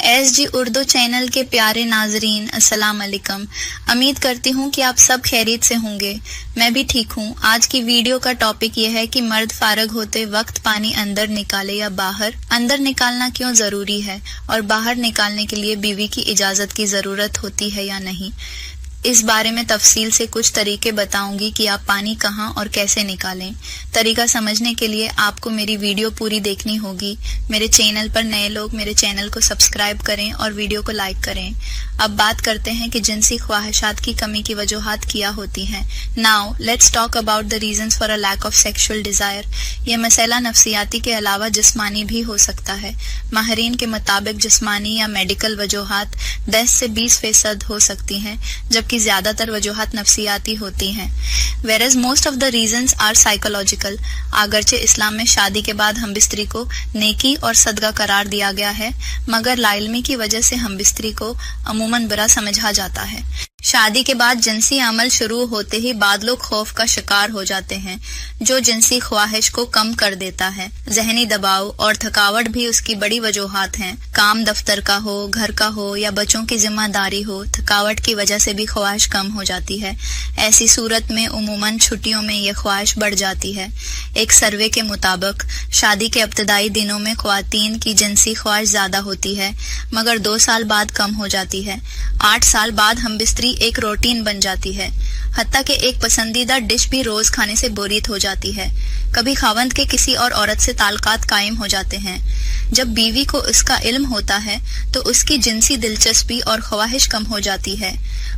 S G Urdu channel کے پیارے ناظرین، السلام علیکم۔ امید کرتی ہوں کہ آپ سب خیریت سے ہوں گے۔ میں بھی ٹھیک ہوں۔ آج کی ویڈیو کا ٹاپک یہ ہے کہ مرد فارغ ہوتے وقت پانی اندر نکالے یا باہر۔ اندر نکالنا کیوں ضروری ہے اور باہر نکالنے کے لیے بیوی کی اجازت کی ضرورت ہوتی ہے یا نہیں، اس بارے میں تفصیل سے کچھ طریقے بتاؤں گی کہ آپ پانی کہاں اور کیسے نکالیں۔ طریقہ سمجھنے کے لیے آپ کو میری ویڈیو پوری دیکھنی ہوگی۔ میرے چینل پر نئے لوگ میرے چینل کو سبسکرائب کریں اور ویڈیو کو لائک کریں۔ اب بات کرتے ہیں کہ جنسی خواہشات کی کمی کی وجوہات کیا ہوتی ہیں۔ Now let's talk about the reasons for a lack of sexual Dzire. یہ مسئلہ نفسیاتی کے علاوہ جسمانی بھی ہو سکتا ہے۔ ماہرین کے مطابق جسمانی یا میڈیکل وجوہات 10 سے 20% ہو سکتی ہیں، جبکہ زیادہ تر وجوہات نفسیاتی ہوتی ہیں۔ whereas most of the reasons are psychological۔ اگرچہ اسلام میں شادی کے بعد ہم بستری کو نیکی اور صدقہ قرار دیا گیا ہے، مگر لا علمی کی وجہ سے ہم بستری کو عموماً برا سمجھا جاتا ہے۔ شادی کے بعد جنسی عمل شروع ہوتے ہی بعض لوگ خوف کا شکار ہو جاتے ہیں، جو جنسی خواہش کو کم کر دیتا ہے۔ ذہنی دباؤ اور تھکاوٹ بھی اس کی بڑی وجوہات ہیں۔ کام دفتر کا ہو، گھر کا ہو یا بچوں کی ذمہ داری ہو، تھکاوٹ کی وجہ سے بھی خواہش کم ہو جاتی ہے۔ ایسی صورت میں عموماً چھٹیوں میں یہ خواہش بڑھ جاتی ہے۔ ایک سروے کے مطابق شادی کے ابتدائی دنوں میں خواتین کی جنسی خواہش زیادہ ہوتی ہے، مگر 2 سال بعد کم ہو جاتی ہے۔ 8 سال بعد ہم بستری ایک روٹین بن جاتی ہے، حتیٰ کہ ایک پسندیدہ ڈش بھی روز کھانے سے بوریت ہو جاتی ہے۔ کبھی خاوند کے کسی اور عورت سے تعلقات قائم ہو جاتے ہیں۔ جب بیوی کو اس کا علم ہوتا ہے تو اس کی جنسی دلچسپی اور خواہش کم ہو جاتی ہے۔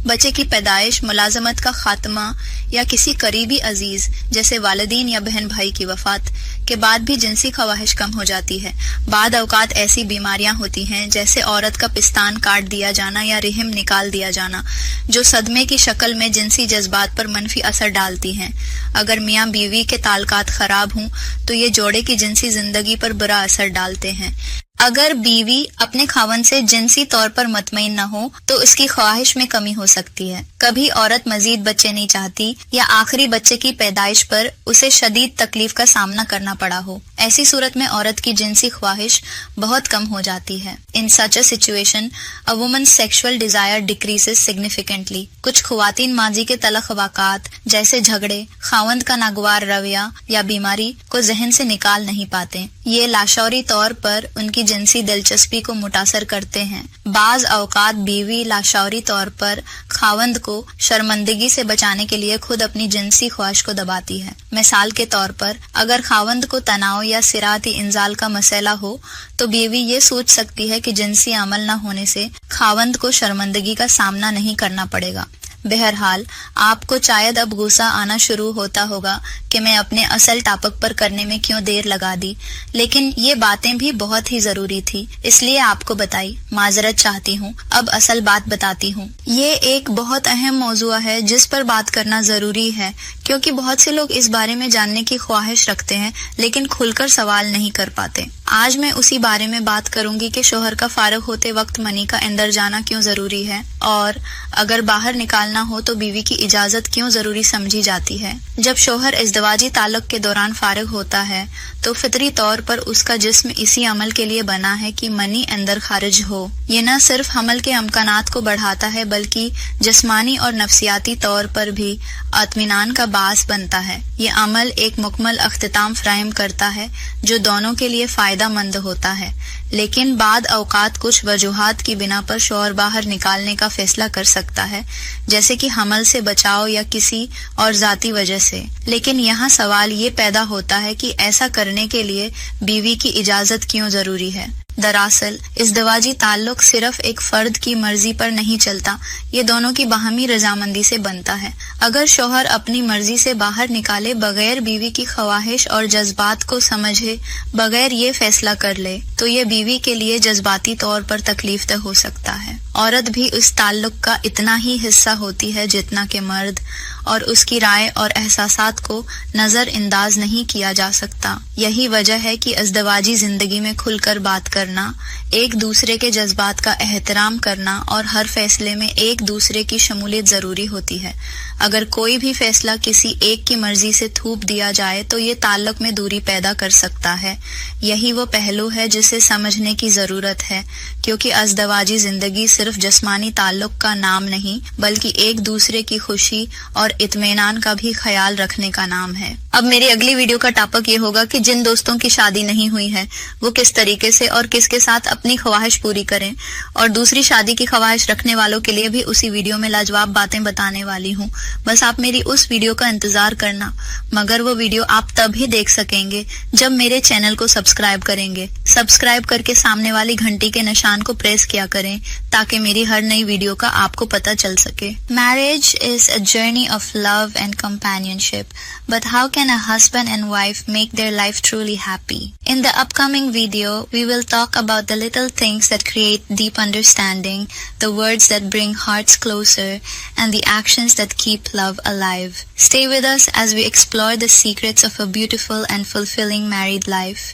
بچے کی پیدائش، ملازمت کا خاتمہ یا کسی قریبی عزیز جیسے والدین یا بہن بھائی کی وفات کے بعد بھی جنسی خواہش کم ہو جاتی ہے۔ بعد اوقات ایسی بیماریاں ہوتی ہیں جیسے عورت کا پستان کاٹ دیا جانا یا رحم نکال دیا جانا، جو صدمے کی شکل میں جنسی جذبات پر منفی اثر ڈالتی ہیں۔ اگر میاں بیوی کے تعلقات خراب ہوں تو یہ جوڑے کی جنسی زندگی پر برا اثر ڈالتے ہیں۔ اگر بیوی اپنے خاوند سے جنسی طور پر مطمئن نہ ہو تو اس کی خواہش میں کمی ہو سکتی ہے۔ کبھی عورت مزید بچے نہیں چاہتی یا آخری بچے کی پیدائش پر اسے شدید تکلیف کا سامنا کرنا پڑا ہو، ایسی صورت میں عورت کی جنسی خواہش بہت کم ہو جاتی ہے۔ In such a situation, a woman's sexual desire decreases significantly۔ کچھ خواتین ماضی کے تلخ واقعات جیسے جھگڑے، خاوند کا ناگوار رویہ یا بیماری کو ذہن سے نکال نہیں پاتے۔ یہ لاشعوری طور پر ان کی جنسی دلچسپی کو متاثر کرتے ہیں۔ بعض اوقات بیوی لاشعوری طور پر خاوند کو شرمندگی سے بچانے کے لیے خود اپنی جنسی خواہش کو دباتی ہے۔ مثال کے طور پر اگر خاوند کو تناؤ یا صراعی انزال کا مسئلہ ہو تو بیوی یہ سوچ سکتی ہے کہ جنسی عمل نہ ہونے سے خاوند کو شرمندگی کا سامنا نہیں کرنا پڑے گا۔ بہرحال آپ کو شاید اب غصہ آنا شروع ہوتا ہوگا کہ میں اپنے اصل ٹاپک پر کرنے میں کیوں دیر لگا دی، لیکن یہ باتیں بھی بہت ہی ضروری تھی، اس لیے آپ کو بتائی۔ معذرت چاہتی ہوں، اب اصل بات بتاتی ہوں۔ یہ ایک بہت اہم موضوع ہے جس پر بات کرنا ضروری ہے، کیونکہ بہت سے لوگ اس بارے میں جاننے کی خواہش رکھتے ہیں لیکن کھل کر سوال نہیں کر پاتے۔ آج میں اسی بارے میں بات کروں گی کہ شوہر کا فارغ ہوتے وقت منی کا اندر جانا کیوں ضروری ہے، اور اگر باہر نکالنا ہو تو بیوی کی اجازت کیوں ضروری سمجھی جاتی ہے۔ جب شوہر ازدواجی تعلق کے دوران فارغ ہوتا ہے تو فطری طور پر اس کا جسم اسی عمل کے لیے بنا ہے کہ منی اندر خارج ہو۔ یہ نہ صرف حمل کے امکانات کو بڑھاتا ہے بلکہ جسمانی اور نفسیاتی طور پر بھی اطمینان کا باعث بنتا ہے۔ یہ عمل ایک مکمل اختتام فراہم کرتا ہے جو دونوں کے لیے فائدہ مند ہوتا ہے، لیکن بعد اوقات کچھ وجوہات کی بنا پر شوہر باہر نکالنے کا فیصلہ کر سکتا ہے، جیسے کہ حمل سے بچاؤ یا کسی اور ذاتی وجہ سے۔ لیکن یہاں سوال یہ پیدا ہوتا ہے کہ ایسا کرنے کے لیے بیوی کی اجازت کیوں ضروری ہے۔ دراصل ازدواجی تعلق صرف ایک فرد کی مرضی پر نہیں چلتا، یہ دونوں کی باہمی رضامندی سے بنتا ہے۔ اگر شوہر اپنی مرضی سے باہر نکالے، بغیر بیوی کی خواہش اور جذبات کو سمجھے بغیر یہ فیصلہ کر لے تو یہ بیوی کے لیے جذباتی طور پر تکلیف دہ ہو سکتا ہے۔ عورت بھی اس تعلق کا اتنا ہی حصہ ہوتی ہے جتنا کہ مرد، اور اس کی رائے اور احساسات کو نظر انداز نہیں کیا جا سکتا۔ یہی وجہ ہے کہ ازدواجی زندگی میں کھل کر بات کرنا، ایک دوسرے کے جذبات کا احترام کرنا اور ہر فیصلے میں ایک دوسرے کی شمولیت ضروری ہوتی ہے۔ اگر کوئی بھی فیصلہ کسی ایک کی مرضی سے تھوپ دیا جائے تو یہ تعلق میں دوری پیدا کر سکتا ہے۔ یہی وہ پہلو ہے جسے سمجھنے کی ضرورت ہے، کیونکہ ازدواجی زندگی صرف جسمانی تعلق کا نام نہیں بلکہ ایک دوسرے کی خوشی اور اطمینان کا بھی خیال رکھنے کا نام ہے۔ اب میری اگلی ویڈیو کا ٹاپک یہ ہوگا کہ جن دوستوں کی شادی نہیں ہوئی ہے وہ کس طریقے سے اور کس کے ساتھ اپنی خواہش پوری کریں، اور دوسری شادی کی خواہش رکھنے والوں کے لیے بھی اسی ویڈیو میں لاجواب باتیں بتانے والی ہوں۔ بس آپ میری اس ویڈیو کا انتظار کرنا، مگر وہ ویڈیو آپ تب ہی دیکھ سکیں گے جب میرے چینل کو سبسکرائب کریں گے۔ سبسکرائب کر کے سامنے والی گھنٹی کے نشان کو پریس کیا کریں تاکہ میری ہر نئی ویڈیو کا آپ کو پتہ چل سکے۔ Marriage is a journey of love and companionship, but how can a husband and wife make their life truly happy? In the upcoming video, we will talk about the little things that create deep understanding, the words that bring hearts closer, and the actions that keep love alive. Stay with us as we explore the secrets of a beautiful and fulfilling married life.